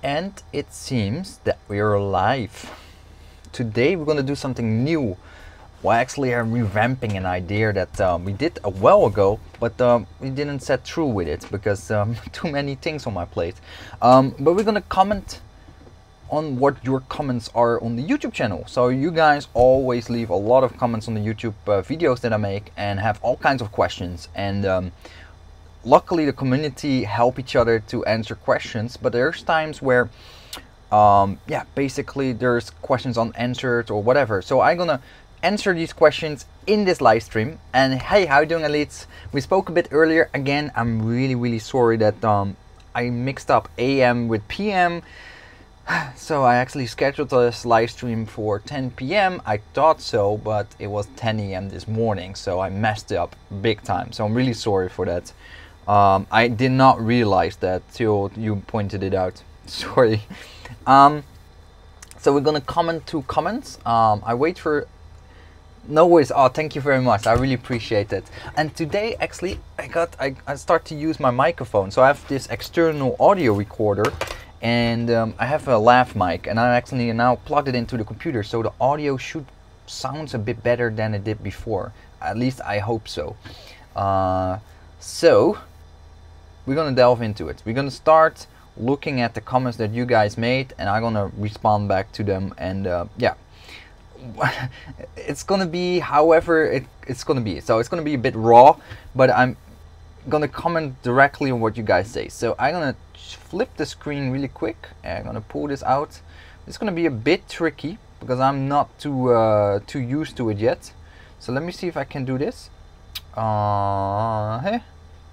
And it seems that we're live. Today we're gonna do something new. Well, actually I'm revamping an idea that we did a while ago, but we didn't set through with it because too many things on my plate. But we're gonna comment on what your comments are on the YouTube channel. So you guys always leave a lot of comments on the YouTube videos that I make and have all kinds of questions. And luckily the community help each other to answer questions, but there's times where yeah, basically there's questions unanswered or whatever. So I'm gonna answer these questions in this live stream. And hey, how you doing, elites? We spoke a bit earlier. Again, I'm really sorry that I mixed up AM with PM. So I actually scheduled this live stream for 10 PM. I thought so, but it was 10 AM this morning, so I messed up big time. So I'm really sorry for that. I did not realize that till you pointed it out. Sorry. So we're gonna comment to comments. I wait for. No worries. Oh, thank you very much. I really appreciate it. And today, actually, I start to use my microphone. So I have this external audio recorder, and I have a lav mic, and I actually now plugged it into the computer, so the audio should sounds a bit better than it did before. At least I hope so. So we're gonna delve into it. We're gonna start looking at the comments that you guys made, and I'm gonna respond back to them. And yeah, it's gonna be however it's gonna be. So it's gonna be a bit raw, but I'm gonna comment directly on what you guys say. So I'm gonna flip the screen really quick, and I'm gonna pull this out. It's gonna be a bit tricky because I'm not too used to it yet. So let me see if I can do this.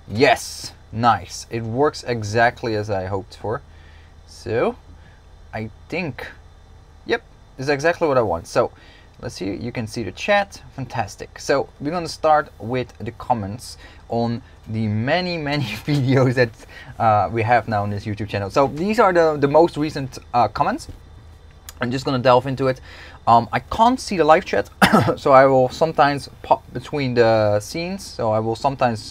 Yes, nice. It works exactly as I hoped for. So I think, yep, this is exactly what I want. So let's see, you can see the chat. Fantastic. So we're gonna start with the comments on the many videos that we have now on this YouTube channel. So these are the most recent comments. I'm just gonna delve into it. I can't see the live chat, so I will sometimes pop between the scenes. So I will sometimes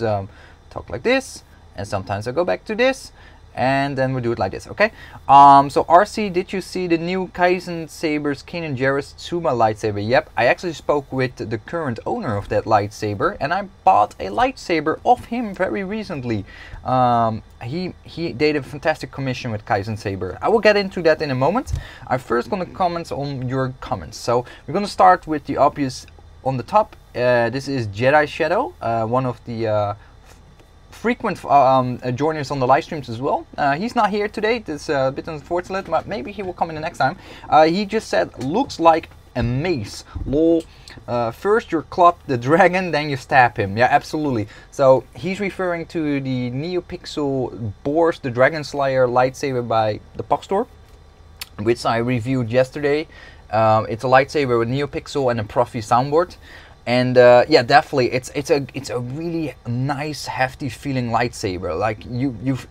talk like this, and sometimes I go back to this, and then we do it like this, okay? So RC, did you see the new Kaizen Sabers Kanan Jarrus Tsuma lightsaber? Yep, I actually spoke with the current owner of that lightsaber, and I bought a lightsaber off him very recently. He did a fantastic commission with Kaizen Saber. I will get into that in a moment. I'm first gonna comment on your comments. So we're gonna start with the obvious on the top. This is Jedi Shadow, one of the frequent joiners on the live streams as well. He's not here today. It's a bit unfortunate, but maybe he will come in the next time. He just said, looks like a mace. Lol. First you club the dragon, then you stab him. Yeah, absolutely. So he's referring to the NeoPixel Boars the Dragon Slayer lightsaber by the Puck Store, which I reviewed yesterday. It's a lightsaber with NeoPixel and a Profi soundboard. And yeah, definitely, it's a really nice, hefty feeling lightsaber. Like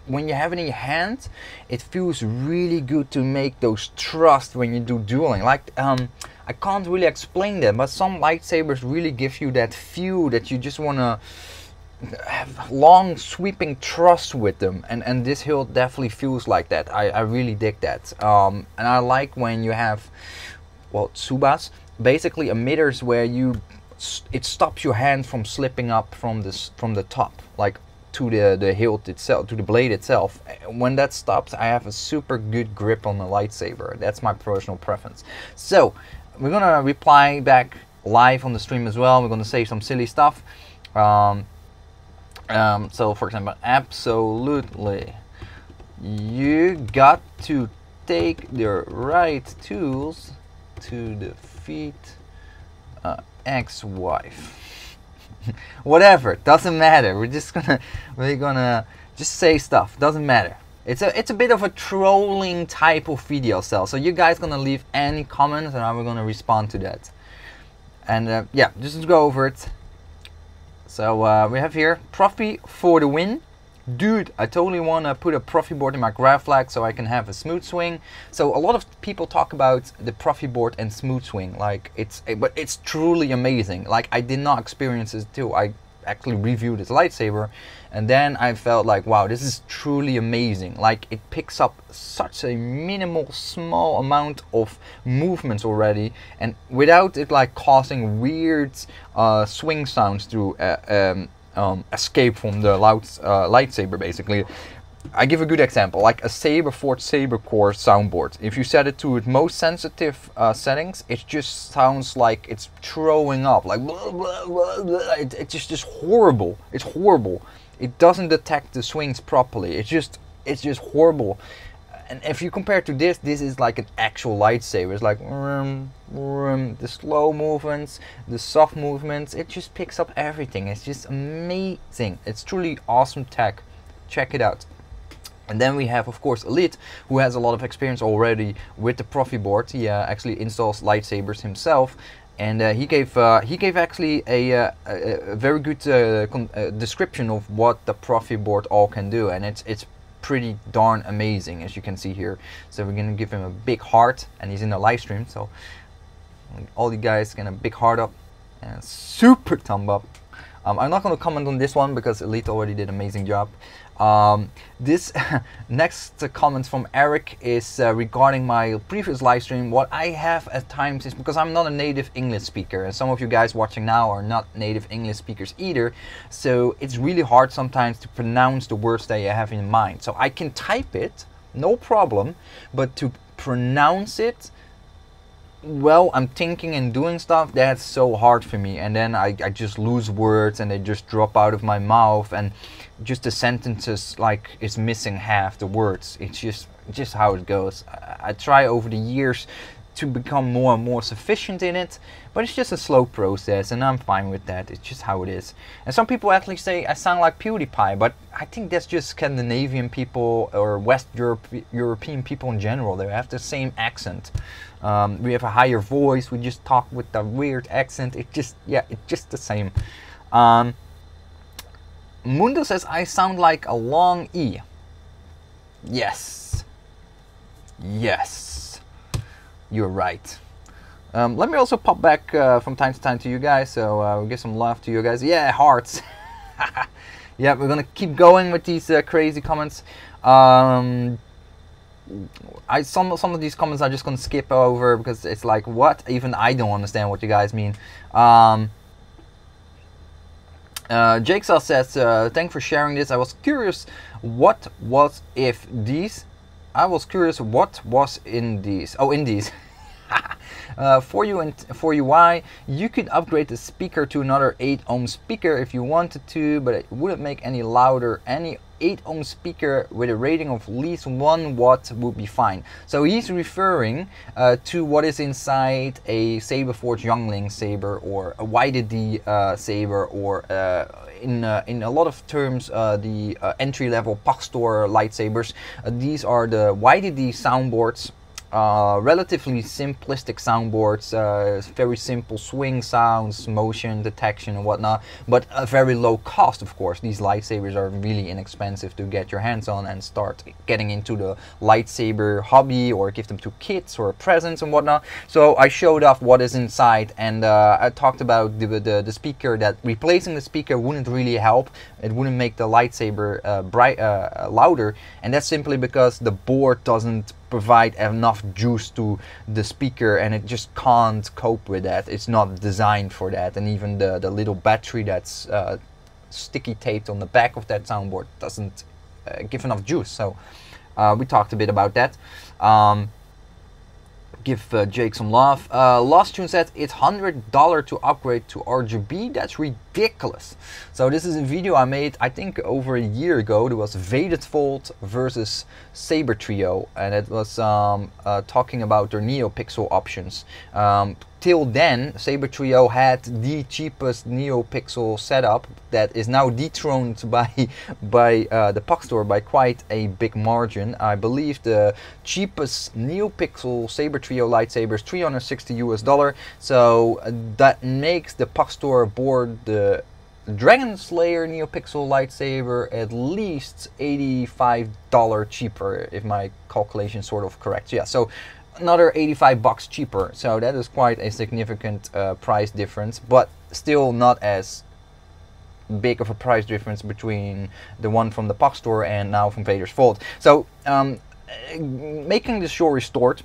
when you have it in your hand, it feels really good to make those thrusts when you do dueling. Like I can't really explain that, but some lightsabers really give you that feel that you just wanna have long sweeping thrusts with them, and this hilt definitely feels like that. I really dig that. And I like when you have, well, tsubas, basically emitters where it stops your hand from slipping up from the top, like to the hilt itself, to the blade itself. When that stops, I have a super good grip on the lightsaber. That's my personal preference. So we're gonna reply back live on the stream as well. We're gonna say some silly stuff. So for example, absolutely, you got to take the right tools to defeat ex-wife. Whatever, doesn't matter. We're gonna just say stuff. Doesn't matter. It's a bit of a trolling type of video cell. So you guys gonna leave any comments, and I'm gonna respond to that. And yeah, just to go over it. So we have here Profi for the win. Dude, I totally want to put a Profi board in my graph flag so I can have a smooth swing. So a lot of people talk about the Profi board and smooth swing, like but it's truly amazing. Like I did not experience it too. I actually reviewed his lightsaber, and then I felt like, wow, this is truly amazing. Like, it picks up such a minimal, small amount of movements already, and without it like causing weird swing sounds through escape from the lightsaber, basically. I give a good example, like a Forged Saber Core soundboard. If you set it to its most sensitive settings, it just sounds like it's throwing up, like blah, blah, blah, blah. It's just horrible. It's horrible. It doesn't detect the swings properly. It's just horrible. And if you compare to this is like an actual lightsaber. It's like the slow movements, the soft movements. It just picks up everything. It's just amazing. It's truly awesome tech. Check it out. And then we have, of course, Elite, who has a lot of experience already with the Profi board. He actually installs lightsabers himself, and he gave actually a very good description of what the Profi board all can do, and it's pretty darn amazing, as you can see here. So we're gonna give him a big heart, and he's in the live stream, so all you guys get a big heart up and a super thumb up. I'm not going to comment on this one because Elite already did an amazing job. This next comment from Eric is regarding my previous live stream. What I have at times is, because I'm not a native English speaker, and some of you guys watching now are not native English speakers either, so it's really hard sometimes to pronounce the words that you have in mind. So I can type it, no problem, but to pronounce it, well, I'm thinking and doing stuff, that's so hard for me, and then I just lose words and they just drop out of my mouth, and just the sentences like it's missing half the words. It's just how it goes. I try over the years to become more and more sufficient in it, but it's just a slow process, and I'm fine with that. It's just how it is. And some people actually say I sound like PewDiePie, but I think that's just Scandinavian people or West European people in general. They have the same accent. We have a higher voice. We just talk with the weird accent. It's just the same. Mundo says I sound like a long E. Yes. Yes. You're right. Let me also pop back from time to time to you guys, so we'll give some love to you guys. Yeah, hearts. Yeah, we're gonna keep going with these crazy comments. Some of these comments I'm just gonna skip over because it's like, what? Even I don't understand what you guys mean. Jigsaw says, thanks for sharing this. I was curious what was if these. I was curious what was in these. Oh, in these. For you and for UI, you could upgrade the speaker to another 8 ohm speaker if you wanted to, but it wouldn't make any louder. Any 8 ohm speaker with a rating of at least 1 watt would be fine. So he's referring to what is inside a Saber Forge Youngling saber, or a YDD saber, or in a lot of terms the entry-level Paxtor lightsabers. These are the YDD soundboards. Relatively simplistic soundboards, very simple swing sounds, motion detection and whatnot, but a very low cost, of course. These lightsabers are really inexpensive to get your hands on and start getting into the lightsaber hobby, or give them to kids or presents and whatnot. So I showed off what is inside, and I talked about the speaker, that replacing the speaker wouldn't really help. It wouldn't make the lightsaber louder, and that's simply because the board doesn't provide enough juice to the speaker, and it just can't cope with that. It's not designed for that, and even the little battery that's sticky taped on the back of that soundboard doesn't give enough juice. So we talked a bit about that. Give Jake some love. Lost Tune said it's $100 to upgrade to RGB. That's ridiculous. So this is a video I made, I think, over a year ago. There was Vaderfold versus Saber Trio, and it was talking about their NeoPixel options. Till then, Saber Trio had the cheapest NeoPixel setup that is now dethroned by the Paxtor by quite a big margin. I believe the cheapest NeoPixel Saber Trio lightsaber is $360 US. So that makes the Paxtor board, the Dragon Slayer NeoPixel lightsaber, at least $85 cheaper, if my calculation is sort of correct. Yeah, so another 85 bucks cheaper. So that is quite a significant price difference, but still not as big of a price difference between the one from the POC store and now from Vader's Vault. So making the story short,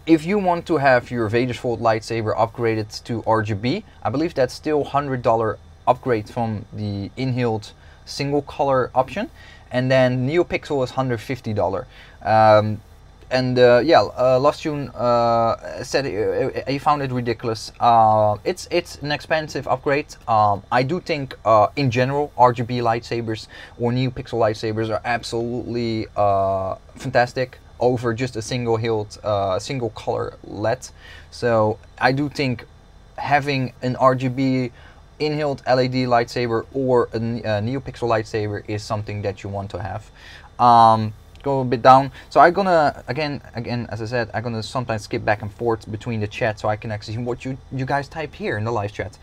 if you want to have your Vader's Vault lightsaber upgraded to RGB, I believe that's still $100 upgrade from the inhaled single color option, and then NeoPixel is $150. Lost June said he found it ridiculous. It's an expensive upgrade. I do think in general RGB lightsabers or NeoPixel lightsabers are absolutely fantastic over just a single color LED. So I do think having an RGB inhaled LED lightsaber or a NeoPixel lightsaber is something that you want to have. Go a bit down. So I'm gonna again as I said, I'm gonna sometimes skip back and forth between the chat so I can actually see what you guys type here in the live chat.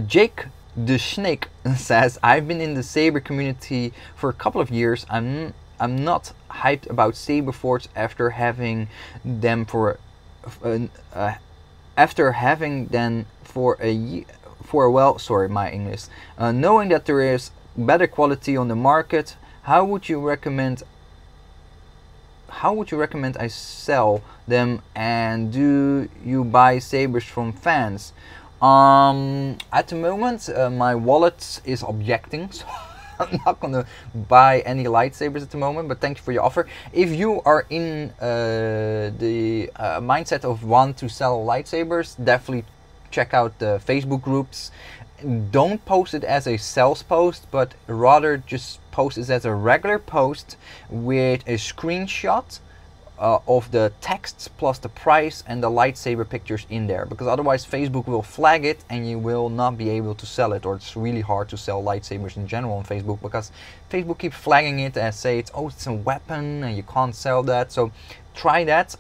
Jake the Snake says, I've been in the saber community for a couple of years. I'm not hyped about saber forts after having them for a while. Sorry, my English. Knowing that there is better quality on the market, how would you recommend I sell them, and do you buy sabers from fans? At the moment, my wallet is objecting, so I'm not gonna buy any lightsabers at the moment, but thank you for your offer. If you are in the mindset of want to sell lightsabers, definitely check out the Facebook groups. Don't post it as a sales post, but rather just post it as a regular post with a screenshot of the texts plus the price and the lightsaber pictures in there, because otherwise Facebook will flag it and you will not be able to sell it, or it's really hard to sell lightsabers in general on Facebook because Facebook keeps flagging it as say it's a weapon and you can't sell that. So try that.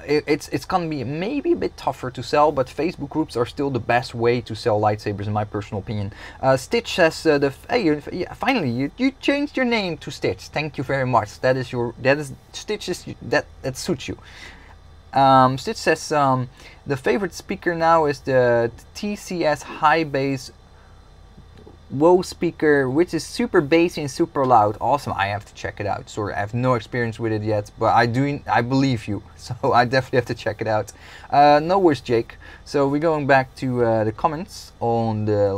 It's gonna be maybe a bit tougher to sell, but Facebook groups are still the best way to sell lightsabers in my personal opinion. Stitch says, finally you changed your name to Stitch. Thank you very much. That suits you. Stitch says the favorite speaker now is the TCS high bass WoW speaker, which is super bassy and super loud. Awesome. I have to check it out. Sorry, I have no experience with it yet, but I believe you, so I definitely have to check it out. No worries, Jake. So we're going back to the comments on the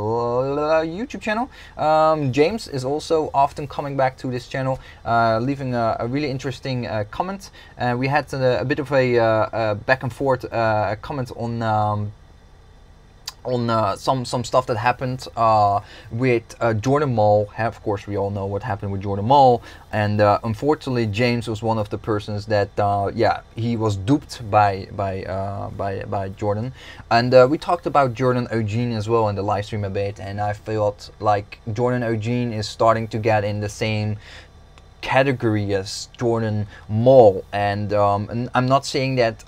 YouTube channel. James is also often coming back to this channel, leaving a really interesting comment. We had a bit of a back and forth comment on some stuff that happened with Jordan Mall. Of course, we all know what happened with Jordan Mall, and unfortunately, James was one of the persons that he was duped by Jordan. And we talked about Jordan Eugene as well in the live stream a bit, and I felt like Jordan Eugene is starting to get in the same category as Jordan Mall, and I'm not saying that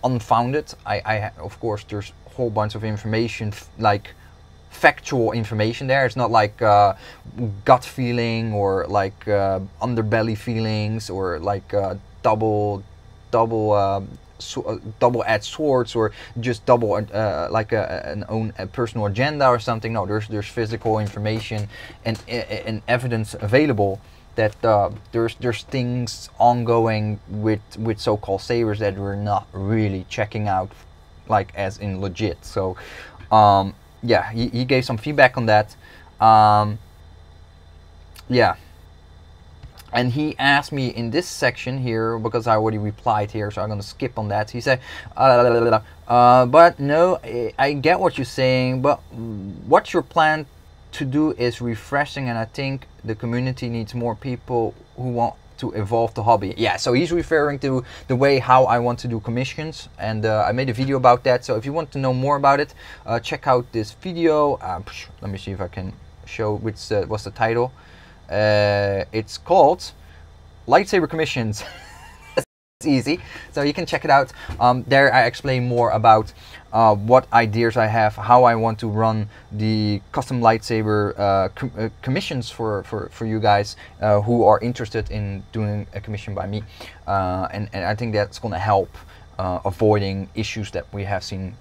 unfounded. I of course there's whole bunch of information, like factual information there. It's not like gut feeling or like underbelly feelings or like double-edged swords or just like a personal agenda or something. No, there's physical information and evidence available that there's things ongoing with so-called sabers that we're not really checking out, like as in legit. So he gave some feedback on that. And he asked me in this section here, because I already replied here, so I'm gonna skip on that. He said, but no, I get what you're saying, but what your plan to do is refreshing, and I think the community needs more people who want to evolve the hobby. Yeah, so he's referring to the way how I want to do commissions, and I made a video about that. So if you want to know more about it, check out this video. Let me see if I can show what's the title. It's called Lightsaber Commissions. It's easy, so you can check it out. There I explain more about what ideas I have, how I want to run the custom lightsaber commissions for you guys who are interested in doing a commission by me, and I think that's going to help avoiding issues that we have seen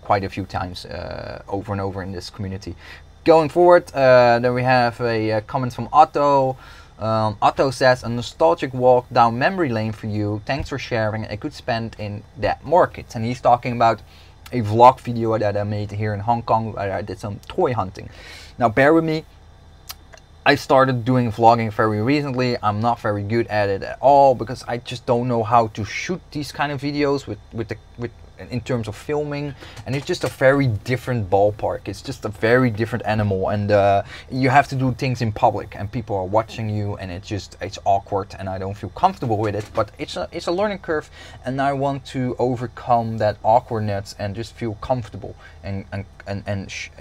quite a few times over and over in this community. Going forward, then we have a comment from Otto. Otto says, a nostalgic walk down memory lane for you. Thanks for sharing a good spend in that market. And he's talking about a vlog video that I made here in Hong Kong where I did some toy hunting. Now bear with me, I started doing vlogging very recently. I'm not very good at it at all because I just don't know how to shoot these kind of videos with in terms of filming, and it's just a very different ballpark. It's just a very different animal, and you have to do things in public and people are watching you, and it's awkward, and I don't feel comfortable with it. But it's a learning curve, and I want to overcome that awkwardness and just feel comfortable and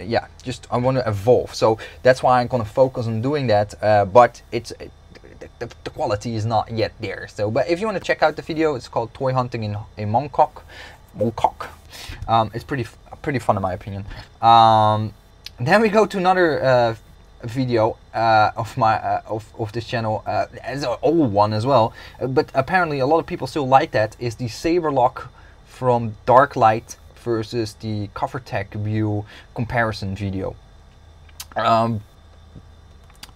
yeah, just I want to evolve. So that's why I'm gonna focus on doing that, but the quality is not yet there. So but if you want to check out the video, it's called Toy Hunting in Mongkok. It's pretty fun in my opinion. Then we go to another video of my of this channel. It's an old one as well, but apparently a lot of people still like that. Is the saber lock from Darklight versus the CoverTech view comparison video.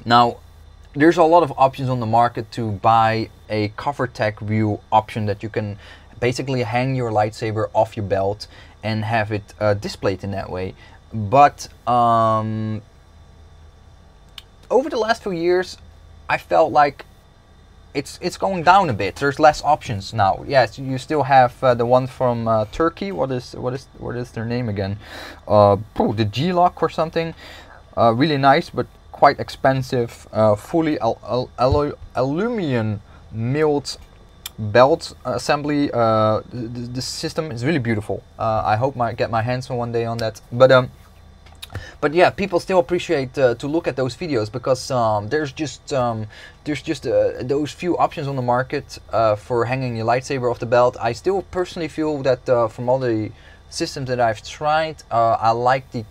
Now there's a lot of options on the market to buy a CoverTech view option that you can basically hang your lightsaber off your belt and have it displayed in that way. But over the last few years, I felt like it's going down a bit. There's less options now. Yes, you still have the one from Turkey. What is their name again? The G-Lock or something. Really nice, but quite expensive. Fully aluminum milled belt assembly. The system is really beautiful. I hope I get my hands on one day on that. But yeah, people still appreciate to look at those videos because there's just those few options on the market for hanging your lightsaber off the belt. I still personally feel that from all the systems that I've tried, I like the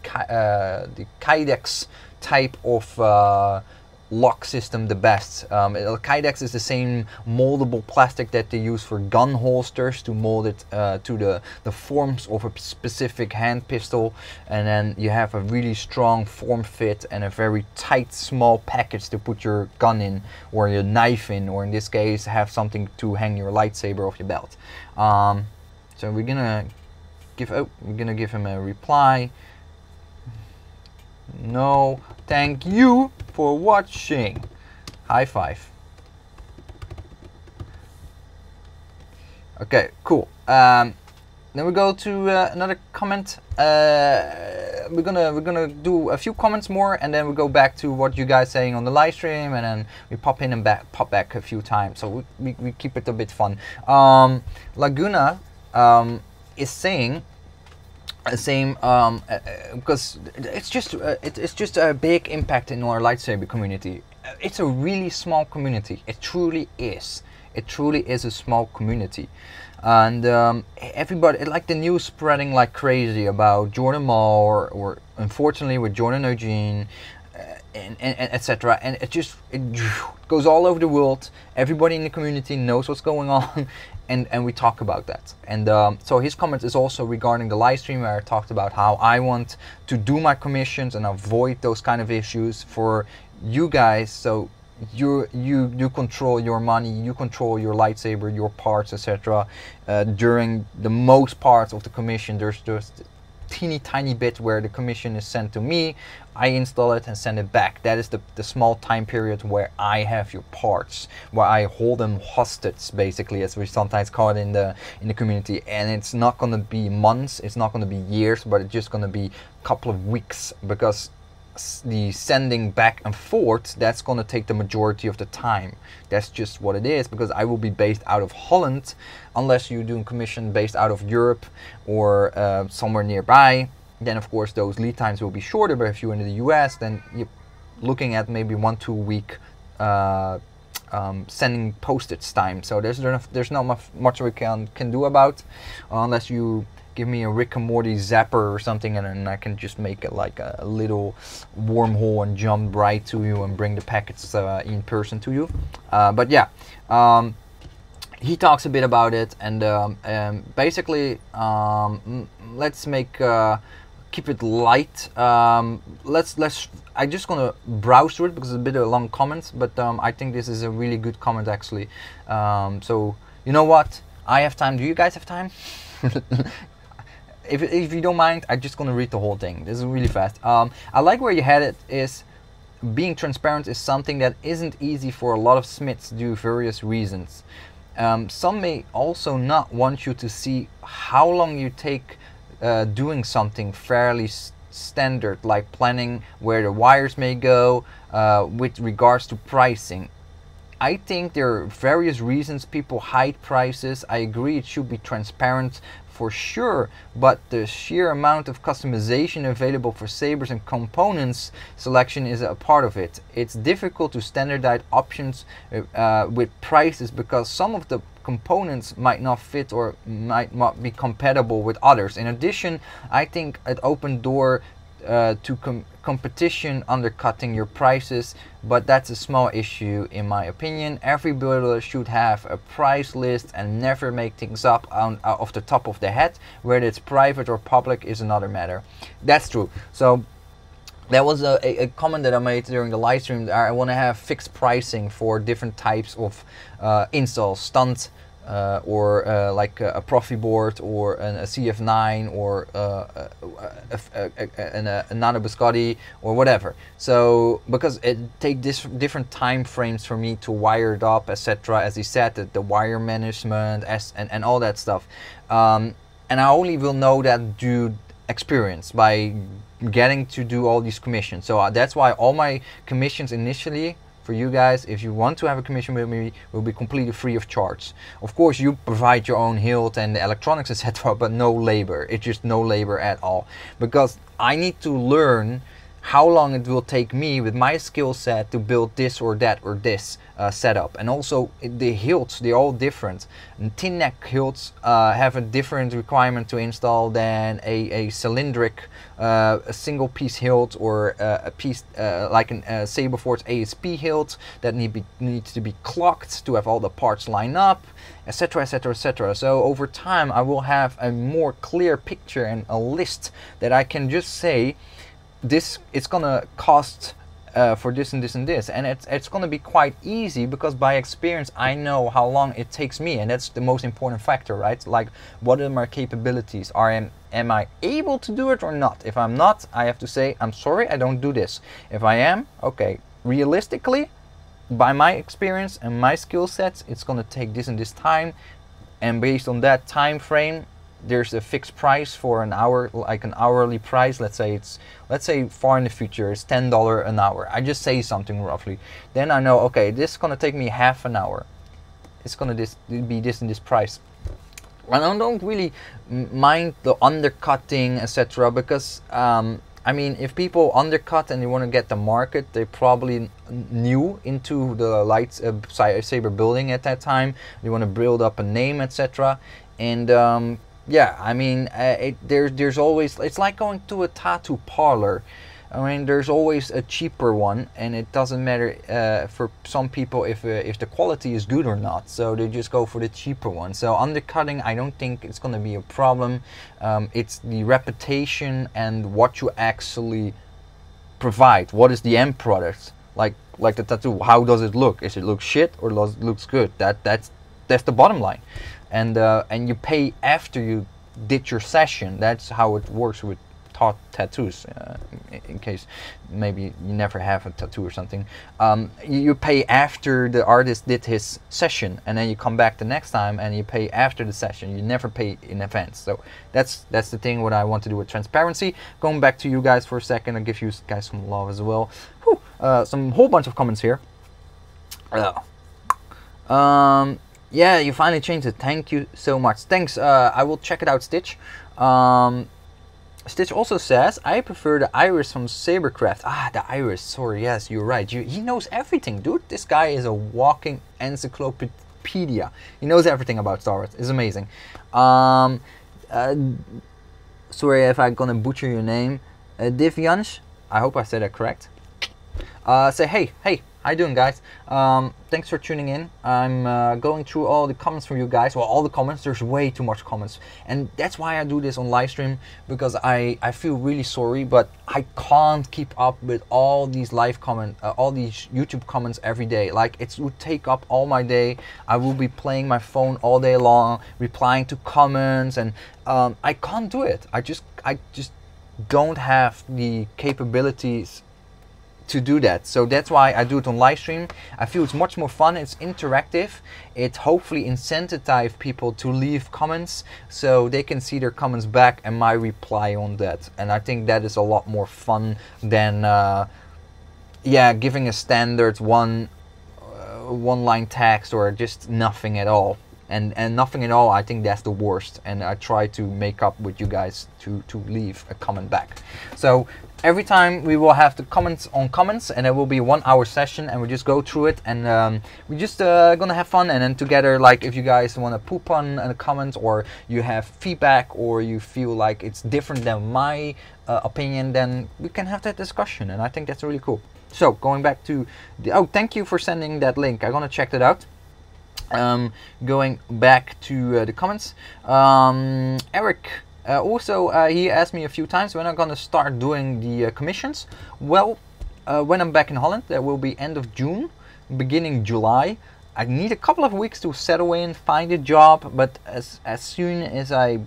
Kydex type of lock system the best. Kydex is the same moldable plastic that they use for gun holsters to mold it to the forms of a specific hand pistol, and then you have a really strong form fit and a very tight small package to put your gun in or your knife in, or in this case have something to hang your lightsaber off your belt. So we're gonna give him a reply. No, thank you for watching. High five. Okay, cool. Then we go to another comment. We're gonna do a few comments more, and then we go back to what you guys saying on the live stream, and then we pop in and pop back a few times. So we keep it a bit fun. Laguna is saying. Same, because it's just a big impact in our lightsaber community. It's a really small community. It truly is. It truly is a small community, and everybody, like the news spreading like crazy about Jordan Mall or unfortunately with Jordan Eugene, and etc. And it goes all over the world. Everybody in the community knows what's going on. And we talk about that, and so his comment is also regarding the live stream where I talked about how I want to do my commissions and avoid those kind of issues for you guys, so you control your money, you control your lightsaber, your parts, etc. During the most parts of the commission, there's just teeny tiny bit where the commission is sent to me, I install it and send it back. That is the small time period where I have your parts, where I hold them hostage, basically, as we sometimes call it in the community. And it's not going to be months, it's not going to be years, but it's just going to be a couple of weeks, because the sending back and forth, that's going to take the majority of the time. That's just what it is, because I will be based out of Holland, unless you're doing commission based out of Europe or somewhere nearby. Then of course those lead times will be shorter, but if you're in the US, then you're looking at maybe 1-2 week sending postage time. So there's not much we can do about, unless you give me a Rick and Morty zapper or something, and then I can just make it like a little wormhole and jump right to you and bring the packets in person to you. But yeah, he talks a bit about it, and basically, let's make keep it light. Let's. I'm just gonna browse through it because it's a bit of long comments, but I think this is a really good comment actually. So you know what? I have time. Do you guys have time? If you don't mind, I'm just gonna read the whole thing. This is really fast. I like where you had it. Is being transparent is something that isn't easy for a lot of smiths due to various reasons. Some may also not want you to see how long you take doing something fairly standard, like planning where the wires may go with regards to pricing. I think there are various reasons people hide prices. I agree it should be transparent for sure, but the sheer amount of customization available for sabers and components selection is a part of it. It's difficult to standardize options with prices because some of the components might not fit or might not be compatible with others. In addition, I think it opened door to competition undercutting your prices, but that's a small issue in my opinion. Every builder should have a price list and never make things up off the top of the head. Whether it's private or public is another matter. That's true. So that was a comment that I made during the live stream. I want to have fixed pricing for different types of installs, stunt or like a Profi board or a CF9 or a Nano Biscotti or whatever. So because it takes different time frames for me to wire it up, etc. As he said, the wire management and all that stuff. And I only will know that due experience by getting to do all these commissions. So that's why all my commissions initially for you guys, if you want to have a commission with me, will be completely free of charge. Of course, you provide your own hilt and the electronics, etc., but no labor. It's just no labor at all. Because I need to learn how long it will take me with my skill set to build this or that or this setup. And also the hilts, they're all different. And tin neck hilts have a different requirement to install than a cylindric a single piece hilt or a piece like a Saberforge ASP hilt that needs to be clocked to have all the parts line up, etc, etc, etc. So over time I will have a more clear picture and a list that I can just say this, it's gonna cost for this and this and this, and it's gonna be quite easy because by experience I know how long it takes me, and that's the most important factor, right? Like, what are my capabilities? Am I able to do it or not? If I'm not, I have to say I'm sorry, I don't do this. If I am, okay, realistically, by my experience and my skill sets, it's gonna take this and this time, and based on that time frame, there's a fixed price for an hour, like an hourly price. Let's say far in the future it's $10 an hour. I just say something roughly. Then I know, okay, this is gonna take me half an hour. It's gonna be this and this price. And I don't really mind the undercutting, etc. Because I mean, if people undercut and they want to get the market, they probably new into the light saber building at that time. They want to build up a name, etc. And yeah, I mean, there's always, it's like going to a tattoo parlor. I mean, there's always a cheaper one, and it doesn't matter for some people if the quality is good or not. So they just go for the cheaper one. So undercutting, I don't think it's going to be a problem. It's the reputation and what you actually provide. What is the end product? Like the tattoo. How does it look? Does it look shit or does it looks good? That's the bottom line. And you pay after you did your session. That's how it works with tattoos, in case maybe you never have a tattoo or something. You pay after the artist did his session, and then you come back the next time and you pay after the session. You never pay in advance. So that's the thing what I want to do with transparency. Going back to you guys for a second, I'll give you guys some love as well. Whew, some whole bunch of comments here. Yeah, you finally changed it. Thank you so much. Thanks. I will check it out, Stitch. Stitch also says, I prefer the Iris from Sabercraft. Ah, the Iris. Sorry, yes, you're right. He knows everything, dude. This guy is a walking encyclopedia. He knows everything about Star Wars. It's amazing. Sorry if I'm gonna butcher your name. Divyansh, I hope I said that correct. Say, hey, How you doing, guys? Thanks for tuning in. I'm going through all the comments from you guys. Well, all the comments. There's way too much comments, and that's why I do this on live stream, because I feel really sorry, but I can't keep up with all these live comments, all these YouTube comments every day. Like, it would take up all my day. I will be playing my phone all day long, replying to comments, and I can't do it. I just don't have the capabilities to do that. So that's why I do it on live stream. I feel it's much more fun. It's interactive. It hopefully incentivizes people to leave comments so they can see their comments back and my reply on that. And I think that is a lot more fun than yeah, giving a standard one line text or just nothing at all. And nothing at all, I think that's the worst. And I try to make up with you guys to leave a comment back. So every time we will have the comments on comments, and it will be a 1 hour session, and we just go through it, and we just gonna have fun. And then together, like, if you guys want to poop on a comment, or you have feedback, or you feel like it's different than my opinion, then we can have that discussion. And I think that's really cool. So going back to the, oh, thank you for sending that link. I'm gonna check that out. Going back to the comments, Eric also he asked me a few times when I'm gonna start doing the commissions. Well, when I'm back in Holland, that will be end of June, beginning July. I need a couple of weeks to settle in, find a job, but as soon as I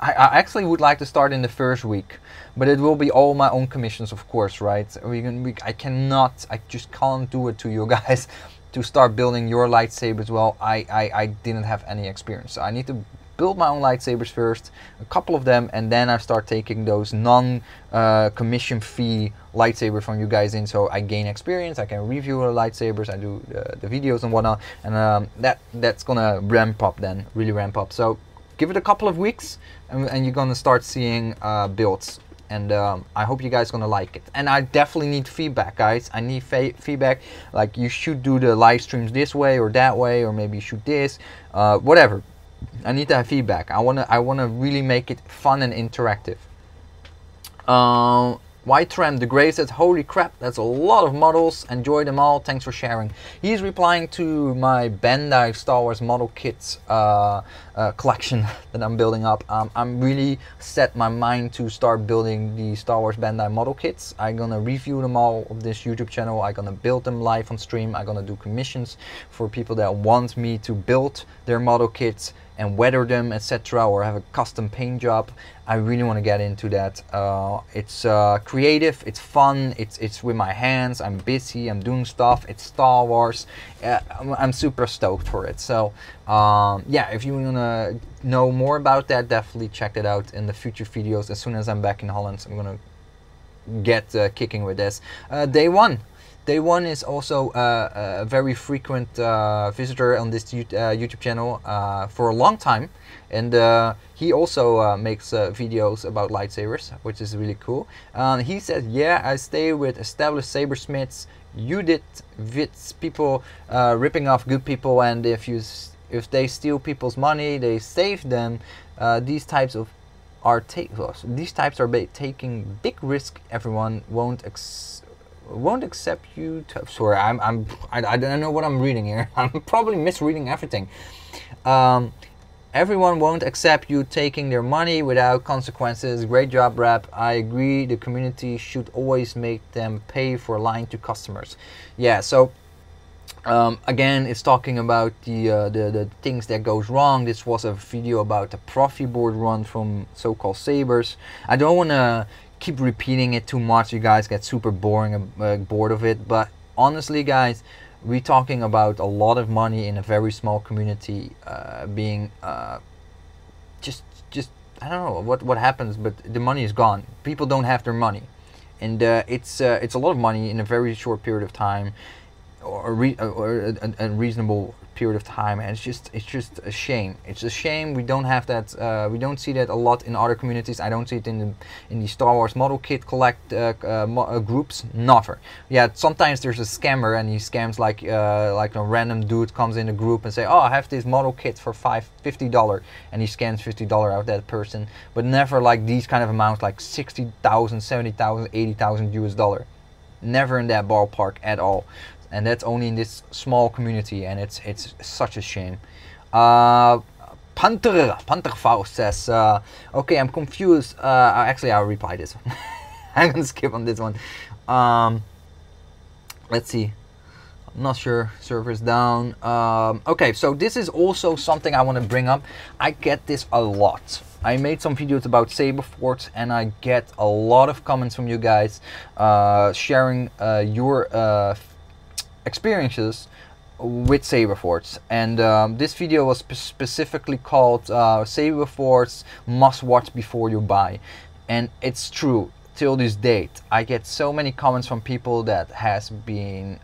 actually would like to start in the first week, but it will be all my own commissions, of course, right? I just can't do it to you guys. To start building your lightsabers, well, I didn't have any experience, so I need to build my own lightsabers first, a couple of them, and then I start taking those non-commission fee lightsabers from you guys in, so I gain experience. I can review the lightsabers, I do the videos and whatnot, and that's gonna ramp up then, really ramp up. So give it a couple of weeks, and you're gonna start seeing builds. And I hope you guys gonna like it. And I definitely need feedback, guys. I need feedback. Like, you should do the live streams this way or that way, or maybe you should this, whatever. I need to have feedback. I wanna really make it fun and interactive. White Tram the Grey says, holy crap, that's a lot of models. Enjoy them all. Thanks for sharing. He's replying to my Bandai Star Wars model kits collection that I'm building up. I'm really set my mind to start building the Star Wars Bandai model kits. I'm gonna review them all on this YouTube channel. I'm gonna build them live on stream. I'm gonna do commissions for people that want me to build their model kits and weather them, etc., or have a custom paint job. I really want to get into that. It's creative, it's fun, it's with my hands, I'm busy, I'm doing stuff, it's Star Wars. I'm super stoked for it. So yeah, if you want to know more about that, definitely check it out in the future videos. As soon as I'm back in Holland, I'm gonna get kicking with this. Day One is also a very frequent visitor on this YouTube channel for a long time, and he also makes videos about lightsabers, which is really cool. He said, yeah, I stay with established sabersmiths. You did with people ripping off good people, and if they steal people's money, they save them. These types are taking big risk. Everyone won't accept you to, sorry, I don't know what I'm reading here. I'm probably misreading everything. Everyone won't accept you taking their money without consequences. Great job, Rap. I agree. The community should always make them pay for lying to customers. Yeah, so again, it's talking about the things that goes wrong. This was a video about the Profi board run from so-called Sabers. I don't want to keep repeating it too much. You guys get super boring and bored of it, but honestly, guys, we're talking about a lot of money in a very small community, being just I don't know what happens, but the money is gone. People don't have their money, and it's a lot of money in a very short period of time, or a reasonable period of time, and it's just a shame. It's a shame we don't have that. We don't see that a lot in other communities. I don't see it in the Star Wars model kit collect groups. Never. Yeah, sometimes there's a scammer and he scams like a random dude comes in a group and say, oh, I have this model kit for $50, and he scams $50 out of that person. But never like these kind of amounts, like 60,000, 70,000, 80,000 US dollar. never in that ballpark at all, and that's only in this small community, and it's such a shame. Panther Faust says, okay, I'm confused. Actually, I'll reply this one. I'm gonna skip on this one. Let's see. I'm not sure. Server's down. Okay, so this is also something I want to bring up. I get this a lot. I made some videos about Saberforts, and I get a lot of comments from you guys sharing your experiences with Saberforts, and this video was specifically called Saberforts must watch before you buy, and it's true. Till this date, I get so many comments from people that has been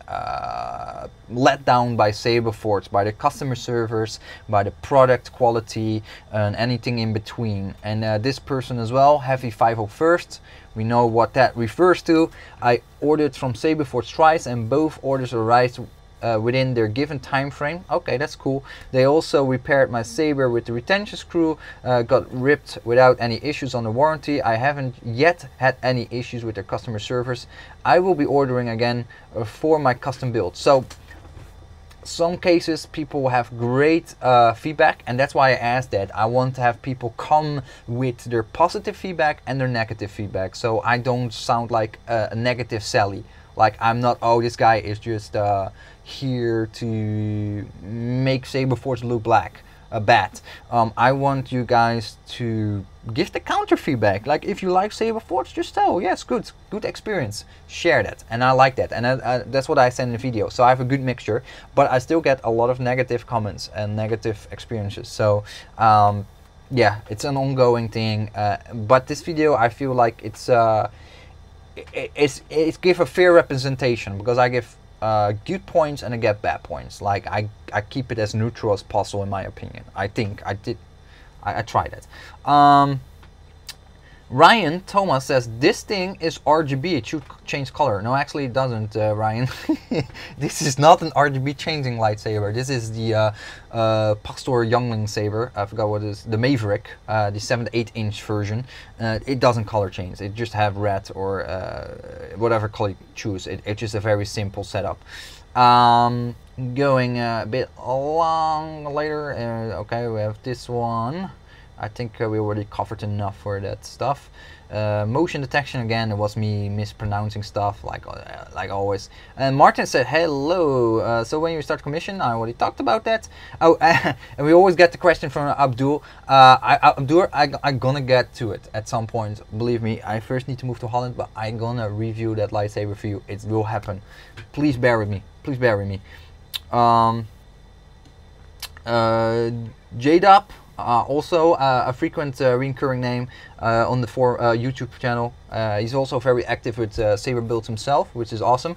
let down by Saberforts, by the customer service, by the product quality, and anything in between. And this person as well, Heavy 501st, we know what that refers to. I ordered from Saberforts twice, and both orders arrived within their given time frame. Okay, that's cool. They also repaired my Saber with the retention screw, got ripped without any issues on the warranty. I haven't yet had any issues with their customer service. I will be ordering again for my custom build. So some cases people have great feedback, and that's why I asked that. I want to have people come with their positive feedback and their negative feedback, so I don't sound like a negative Sally. Like, I'm not, oh, this guy is just here to make Saberforts look bad. I want you guys to give the counter feedback. Like, if you like Saberforts, just tell, yes, good experience. Share that, and I like that, and that's what I send in the video. So I have a good mixture, but I still get a lot of negative comments and negative experiences. So yeah, it's an ongoing thing. But this video, I feel like it's give a fair representation, because I give good points and I get bad points. Like, I keep it as neutral as possible, in my opinion. I think I tried it. Ryan Thomas says, this thing is RGB, it should change color. No, actually it doesn't, Ryan. This is not an RGB changing lightsaber. This is the Pastor Youngling saber. I forgot what it is. The Maverick, the 7 to 8 inch version. It doesn't color change. It just have red or whatever color you choose. It's just a very simple setup. Going a bit long later. Okay, we have this one. I think we already covered enough for that stuff. Motion detection, again, it was me mispronouncing stuff like always. And Martin said hello. So when you start commission, I already talked about that. Oh, and we always get the question from Abdul. Abdul, I'm gonna get to it at some point. Believe me, I first need to move to Holland, but I'm gonna review that lightsaber for you. It will happen. Please bear with me. Please bear with me. JDUP. Also a frequent recurring name on the YouTube channel. He's also very active with Saber builds himself, which is awesome.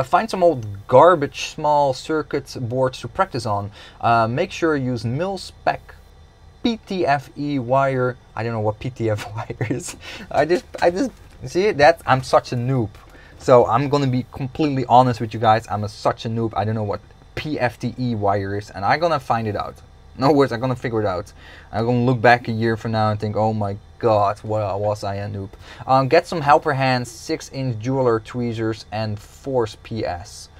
Find some old garbage small circuit boards to practice on. Make sure you use mil-spec PTFE wire. I don't know what PTF wire is. I just see that I'm such a noob. So I'm gonna be completely honest with you guys. I'm such a noob. I don't know what PFTE wire is, and I'm gonna find it out. No words, I'm gonna figure it out. I'm gonna look back a year from now and think, oh my god, what was I a noob. Get some helper hands, 6-inch jeweler tweezers, and Force PS.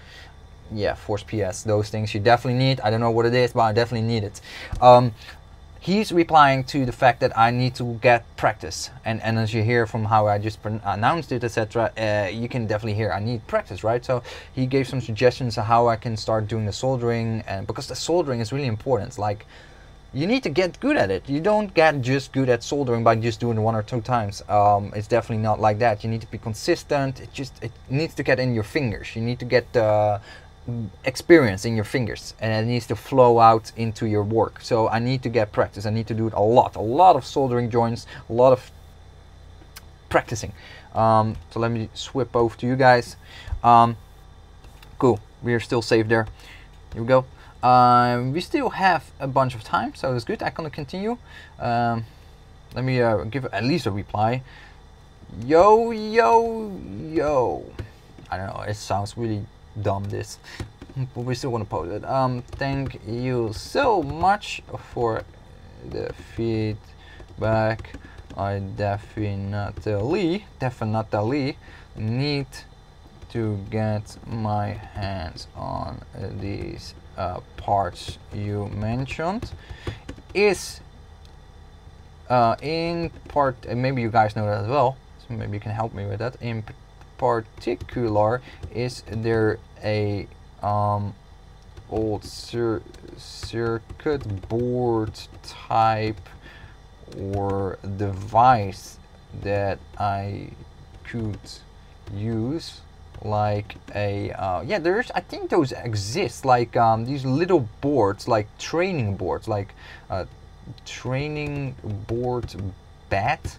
Yeah, Force PS, those things you definitely need. I don't know what it is, but I definitely need it. He's replying to the fact that I need to get practice, and as you hear from how I just announced it, etc., you can definitely hear I need practice, right? So he gave some suggestions on how I can start doing the soldering, and because the soldering is really important. Like, you need to get good at it. You don't get just good at soldering by just doing it 1 or 2 times. It's definitely not like that. You need to be consistent. It needs to get in your fingers. You need to get experience in your fingers, and it needs to flow out into your work. So I need to get practice. I need to do it a lot of soldering joints, a lot of practicing. So let me swip over to you guys. Cool, we are still safe there. Here we go. We still have a bunch of time, so that's good. I'm gonna continue. Let me give at least a reply. Yo. I don't know, it sounds really dumb, this, but we still want to post it. Thank you so much for the feedback. I definitely need to get my hands on these parts you mentioned is in part, and maybe you guys know that as well, so maybe you can help me with that. In particular, is there a old circuit board type or device that I could use, like a yeah, there's, I think those exist, like these little boards, like training boards, like training board bat,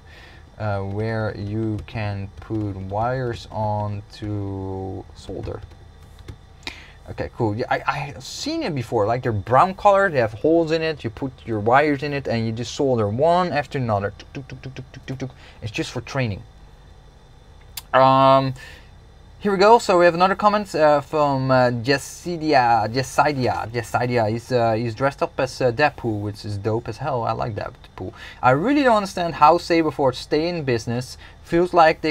where you can put wires on to solder. Okay, cool. Yeah, I've seen it before. Like, they're brown color, they have holes in it, you put your wires in it and you just solder one after another. It's just for training. Here we go. So we have another comment from Jessidia. He's dressed up as Deadpool, which is dope as hell. I like Deadpool. I really don't understand how Saberforge stay in business. Feels like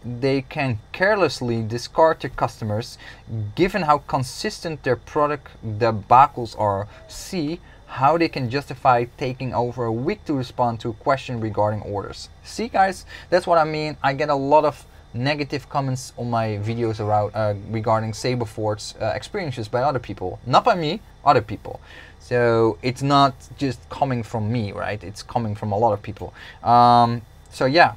they can carelessly discard their customers, given how consistent their product debacles are. See how they can justify taking over a week to respond to a question regarding orders. See, guys, that's what I mean. I get a lot of negative comments on my videos around regarding Saberforge's experiences by other people, not by me, other people. So it's not just coming from me, right? It's coming from a lot of people. So yeah,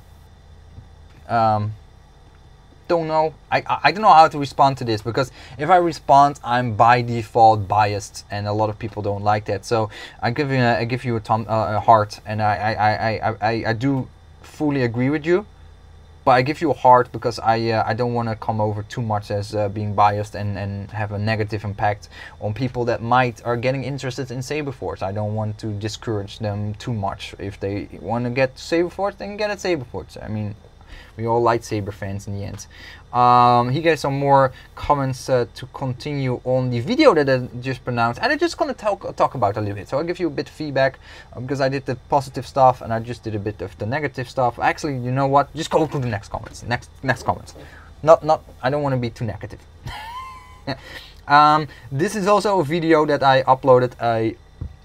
don't know. I don't know how to respond to this, because if I respond, I'm by default biased, and a lot of people don't like that. So I give you a heart, and I do fully agree with you. But I give you a heart because I don't want to come over too much as being biased and have a negative impact on people that are getting interested in Saberforge. I don't want to discourage them too much. If they want to get Saberforge, then get it Saberforge. I mean, we all lightsaber fans in the end. He gave some more comments to continue on the video that I just pronounced, and I'm just gonna talk about a little bit. So I'll give you a bit of feedback, because I did the positive stuff and I just did a bit of the negative stuff. Actually, you know what? Just go to the next comments. Next comments. I don't want to be too negative. This is also a video that I uploaded a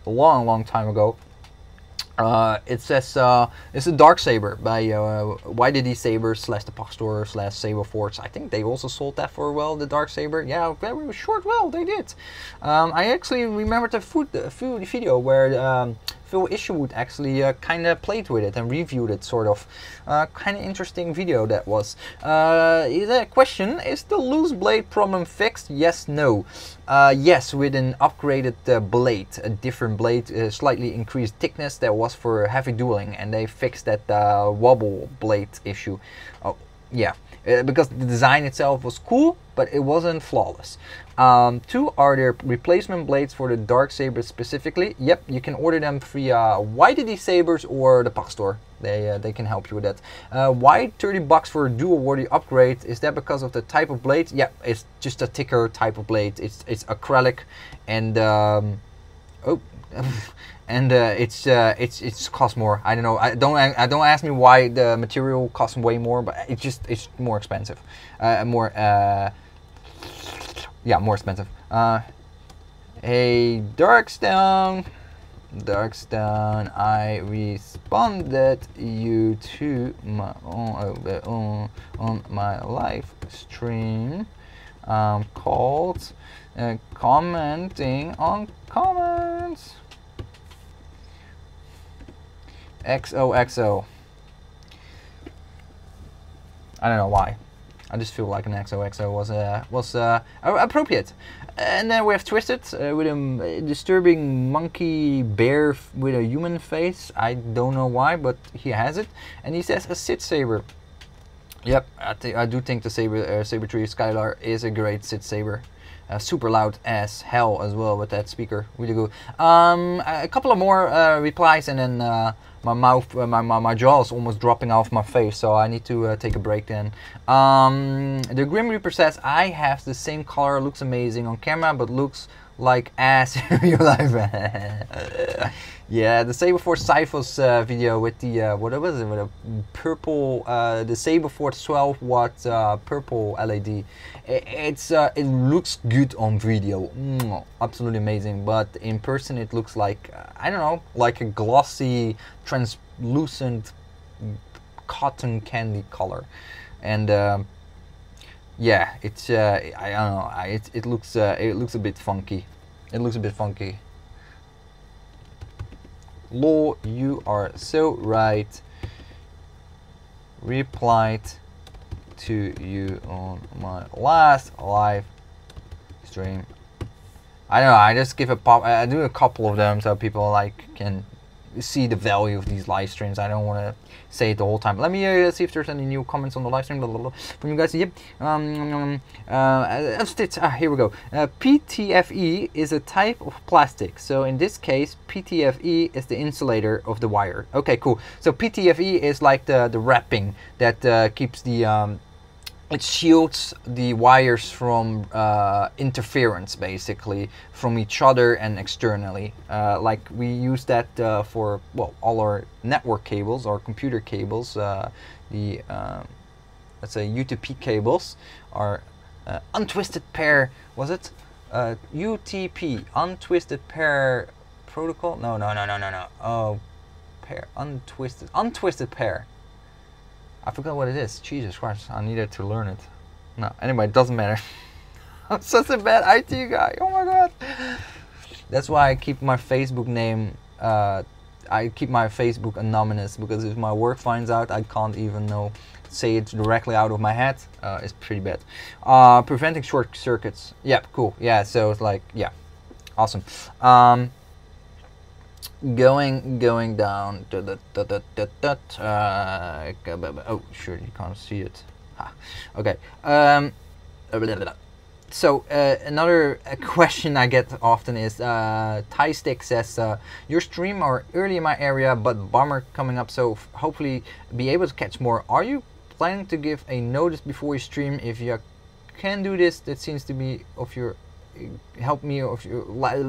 long time ago. It says it's a dark saber by YDD Saber / the Puck Store / Saberforge. I think they also sold that for a while, the dark saber. Yeah, very short. Well, they did. I actually remembered the video where Phil Isherwood actually kind of played with it and reviewed it, sort of. Kind of interesting video that was. The question, is the loose blade problem fixed? Yes, no. Yes, with an upgraded blade, a different blade, slightly increased thickness that was for heavy dueling, and they fixed that wobble blade issue. Oh, yeah, because the design itself was cool, but it wasn't flawless. 2, are there replacement blades for the dark sabers specifically? Yep, you can order them via YDD Sabers or the Puck Store. They can help you with that. Why $30 for a dual worthy upgrade? Is that because of the type of blade? Yeah, it's just a thicker type of blade. It's acrylic, and it's cost more. I don't know. I don't ask me why the material costs way more, but it's more expensive. Yeah, more expensive. Hey, Darkstone, I responded you to my on my live stream called commenting on comments. XOXO. I don't know why. I just feel like an XOXO was appropriate. And then we have Twisted with a disturbing monkey bear with a human face. I don't know why, but he has it. And he says a Sid Saber. Yep, I do think the Saber Tree Skylar is a great Sid Saber. Super loud as hell as well with that speaker. Really good. A couple of more replies, and then my mouth, my jaw is almost dropping off my face, so I need to take a break then. The Grim Reaper says, I have the same color, looks amazing on camera, but looks like ass in real life. Yeah, the Saber Force Cyphos video with the what was it, with a purple the Saber Force 12 watt purple LED. It looks good on video, absolutely amazing, but in person it looks like I don't know, like a glossy translucent cotton candy color. And yeah, it's I don't know, it looks a bit funky. It looks a bit funky. Lol, you are so right. Replied to you on my last live stream. I don't know, I just give a pop. I do a couple of them so people like can see the value of these live streams. I don't want to say it the whole time. Let me see if there's any new comments on the live stream from you guys. Yep. Here we go. PTFE is a type of plastic. So in this case, PTFE is the insulator of the wire. Okay, cool. So PTFE is like the wrapping that keeps the it shields the wires from interference, basically, from each other and externally. Like we use that for, well, all our network cables, our computer cables, let's say UTP cables, are untwisted pair, was it? UTP, untwisted pair protocol? No. Oh, pair, untwisted pair. I forgot what it is. Jesus Christ, I needed to learn it. No, anyway, it doesn't matter. I'm such a bad IT guy. Oh my god. That's why I keep my Facebook name, I keep my Facebook anonymous, because if my work finds out, I can't even say it directly out of my head. It's pretty bad. Preventing short circuits. Yeah, cool. Yeah, so it's like, yeah, awesome. Going down to the oh sure, you can't see it. Okay. So another question I get often is Thai Stick says your stream are early in my area but bomber coming up, so hopefully be able to catch more. Are you planning to give a notice before you stream? If you can do this, that seems to be of your help me of your live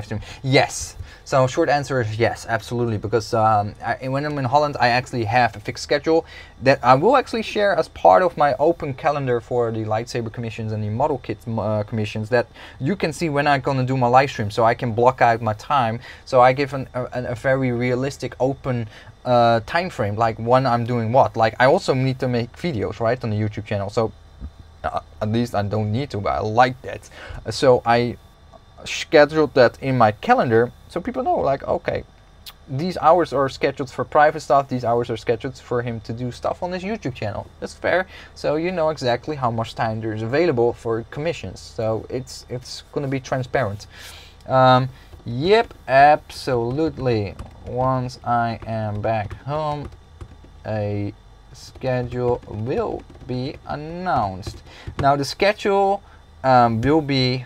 stream. Yes. So short answer is yes, absolutely, because when I'm in Holland I actually have a fixed schedule that I will actually share as part of my open calendar for the lightsaber commissions and the model kit commissions, that you can see when I'm gonna do my live stream, so I can block out my time. So I give a very realistic open time frame, like when I'm doing what. Like I also need to make videos, right, on the YouTube channel, so at least I don't need to, but I like that. So I scheduled that in my calendar so people know, like, okay, these hours are scheduled for private stuff, these hours are scheduled for him to do stuff on his YouTube channel. That's fair. So you know exactly how much time there's available for commissions. So it's gonna be transparent. Yep, absolutely. Once I am back home, a schedule will be announced. Now the schedule will be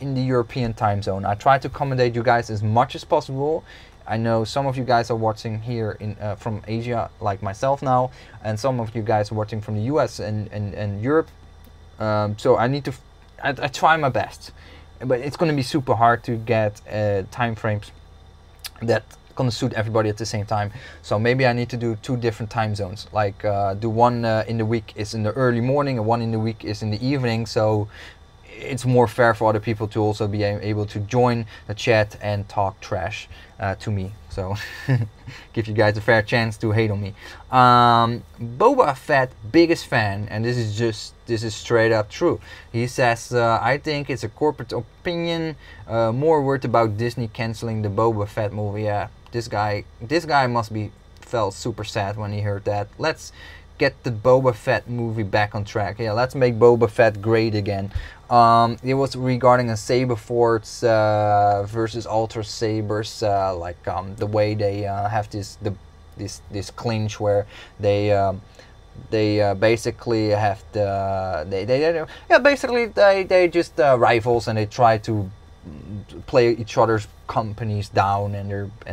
in the European time zone. I try to accommodate you guys as much as possible. I know some of you guys are watching here in from Asia, like myself now, and some of you guys are watching from the US and Europe. So I try my best, but it's going to be super hard to get time frames that gonna suit everybody at the same time. So maybe I need to do 2 different time zones, like do one in the week is in the early morning and one in the week is in the evening, so it's more fair for other people to also be able to join the chat and talk trash to me. So give you guys a fair chance to hate on me. Boba Fett, biggest fan, and this is straight up true. He says, I think it's a corporate opinion, more worried about Disney canceling the Boba Fett movie. Yeah, this guy must be felt super sad when he heard that. Let's get the Boba Fett movie back on track. Yeah, let's make Boba Fett great again. It was regarding a Saber Force versus Ultra Sabers, like the way they have this clinch where they basically have they just rivals, and they try to play each other's companies down and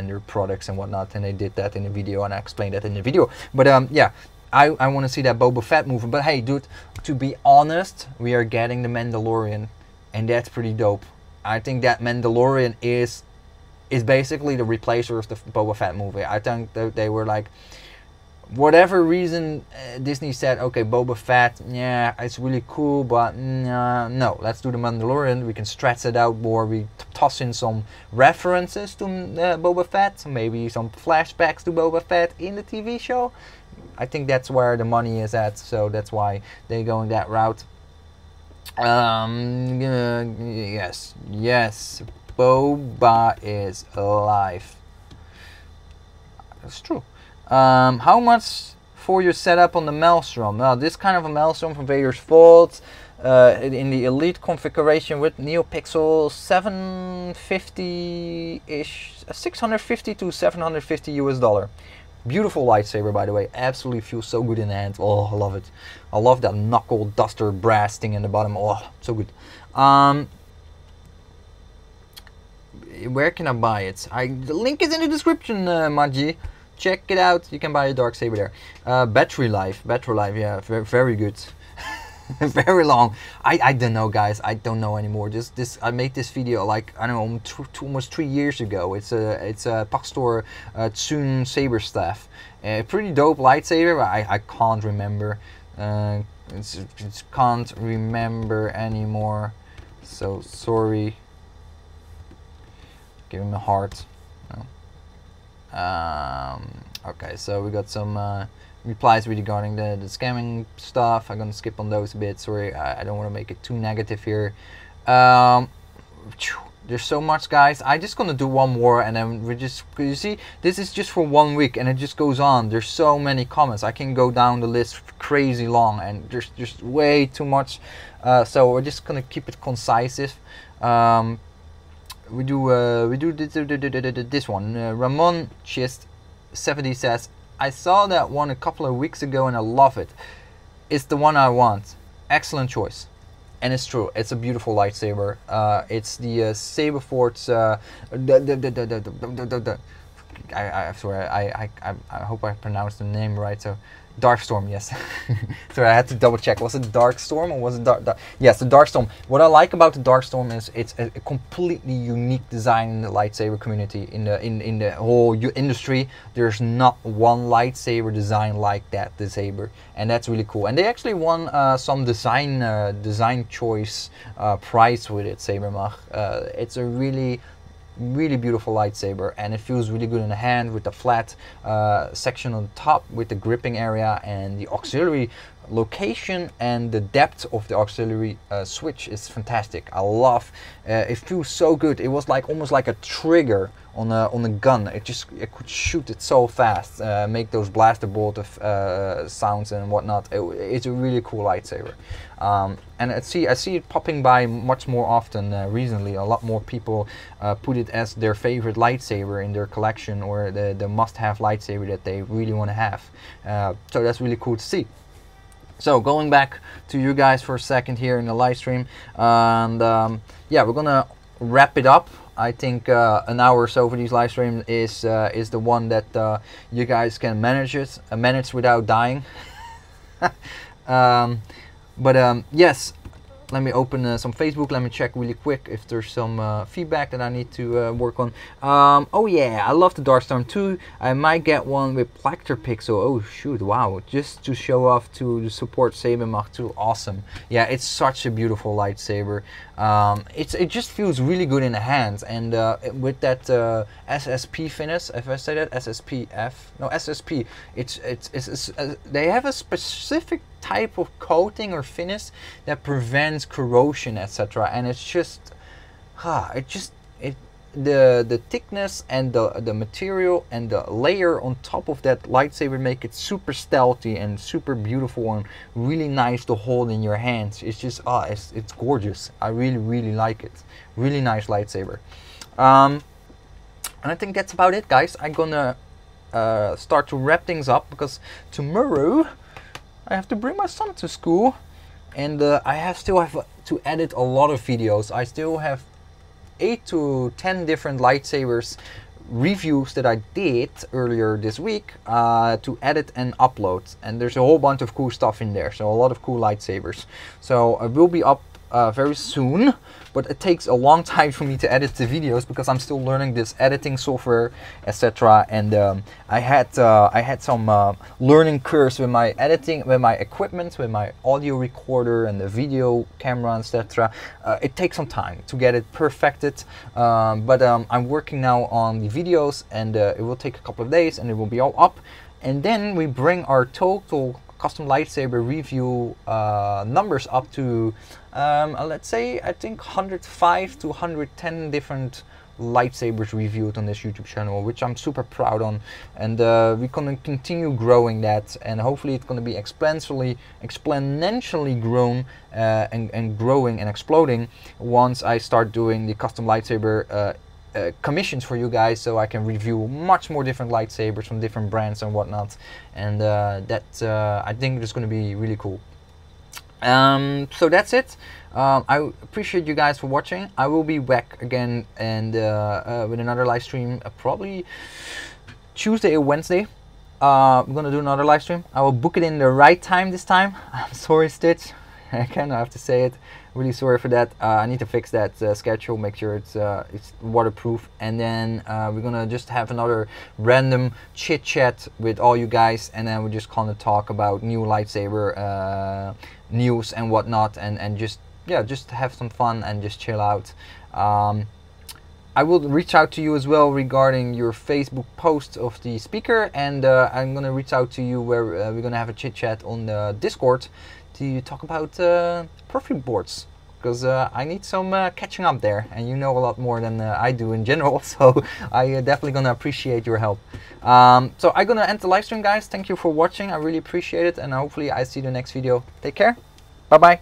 their products and whatnot, and they did that in the video, and I explained that in the video. But yeah, I want to see that Boba Fett movie. But hey, dude, to be honest, we are getting the Mandalorian and that's pretty dope. I think that Mandalorian is basically the replacer of the Boba Fett movie. I think they were like, whatever reason, Disney said, okay, Boba Fett, yeah, it's really cool, but no, let's do the Mandalorian. We can stretch it out more. We toss in some references to Boba Fett, maybe some flashbacks to Boba Fett in the TV show. I think that's where the money is at, so that's why they're going that route. Yes, Boba is alive. That's true. How much for your setup on the Maelstrom? Now, this kind of a Maelstrom from Vader's Vault in the Elite configuration with NeoPixel, 750-ish, 650 to 750 US dollar. Beautiful lightsaber, by the way. Absolutely feels so good in the hand. Oh, I love it. I love that knuckle duster brass thing in the bottom. Oh, so good. Where can I buy it? The link is in the description, Maji. Check it out. You can buy a Darksaber there. Battery life, yeah, very good. Very long. I don't know, guys. I don't know anymore. I made this video like, I don't know, almost 3 years ago. It's a Paxtor Tsun saber staff. Pretty dope lightsaber, but I can't remember. Can't remember anymore. So sorry. Give him a heart. No. Okay, so we got some replies regarding the scamming stuff. I'm gonna skip on those a bit. Sorry, I don't want to make it too negative here. There's so much, guys. I'm just gonna do one more, and then we just, you see, this is just for 1 week, and it just goes on. There's so many comments. I can go down the list crazy long, and there's just way too much. So we're just gonna keep it concise. We do this one. Ramon Chist 70 says, I saw that one a couple of weeks ago and I love it. It's the one I want. Excellent choice. And it's true. It's a beautiful lightsaber. It's the Saberforce. I hope I pronounced the name right. So, Darkstorm, yes. Sorry, I had to double check. Was it Darkstorm or was it Yes, the Darkstorm. What I like about the Darkstorm is it's a completely unique design in the lightsaber community. In the whole industry, there's not one lightsaber design like that, the saber, and that's really cool. And they actually won some design choice prize with it, Sabermach. It's a really beautiful lightsaber, and it feels really good in the hand with the flat section on the top with the gripping area, and the auxiliary location and the depth of the auxiliary switch is fantastic. I love it. Feels so good. It was like almost like a trigger on a gun. It could shoot it so fast, make those blaster bolt sounds and whatnot. It's a really cool lightsaber. And I see it popping by much more often recently. A lot more people put it as their favorite lightsaber in their collection, or the must-have lightsaber that they really want to have. So that's really cool to see. So going back to you guys for a second here in the live stream, and yeah, we're gonna wrap it up. I think an hour or so for these live streams is the one that you guys can manage without dying. Yes, let me open some Facebook. Let me check really quick if there's some feedback that I need to work on. Oh yeah, I love the Darkstorm too. I might get one with Plactor Pixel. Oh shoot, wow, just to show off to support Sabermach 2. Awesome. Yeah, it's such a beautiful lightsaber. It just feels really good in the hands, and with that SSP finish, if I say that, SSPF, no, SSP, it's they have a specific type of coating or finish that prevents corrosion, etc. And it's just, the thickness and the material and the layer on top of that lightsaber make it super stealthy and super beautiful and really nice to hold in your hands. It's just it's gorgeous. I really like it. Really nice lightsaber. And I think that's about it, guys. I'm gonna start to wrap things up because tomorrow I have to bring my son to school, and I still have to edit a lot of videos. I still have 8 to 10 different lightsabers reviews that I did earlier this week to edit and upload, and there's a whole bunch of cool stuff in there, so a lot of cool lightsabers. So I will be very soon, but it takes a long time for me to edit the videos because I'm still learning this editing software, etc. And I had some learning curves with my editing, with my equipment, with my audio recorder and the video camera, etc. It takes some time to get it perfected, but I'm working now on the videos, and it will take a couple of days and it will be all up. And then we bring our total custom lightsaber review numbers up to let's say, I think 105 to 110 different lightsabers reviewed on this YouTube channel, which I'm super proud on. And we're gonna continue growing that, and hopefully it's gonna be exponentially grown and growing and exploding once I start doing the custom lightsaber commissions for you guys, so I can review much more different lightsabers from different brands and whatnot. And I think it's going to be really cool. So that's it. I appreciate you guys for watching. I will be back again and with another live stream, probably Tuesday or Wednesday. I'm gonna do another live stream. I will book it in the right time this time. I'm sorry, Stitch. I kind of have to say it. Really sorry for that. I need to fix that schedule, make sure it's waterproof, and then we're gonna just have another random chit chat with all you guys, and then we're just gonna talk about new lightsaber news and whatnot, and just have some fun and just chill out. I will reach out to you as well regarding your Facebook post of the speaker, and I'm gonna reach out to you where we're gonna have a chit chat on the Discord to talk about perfume boards, because I need some catching up there, and you know a lot more than I do in general, so I definitely gonna appreciate your help. So I'm gonna end the live stream, guys. Thank you for watching. I really appreciate it, and hopefully I see you in the next video. Take care. Bye bye.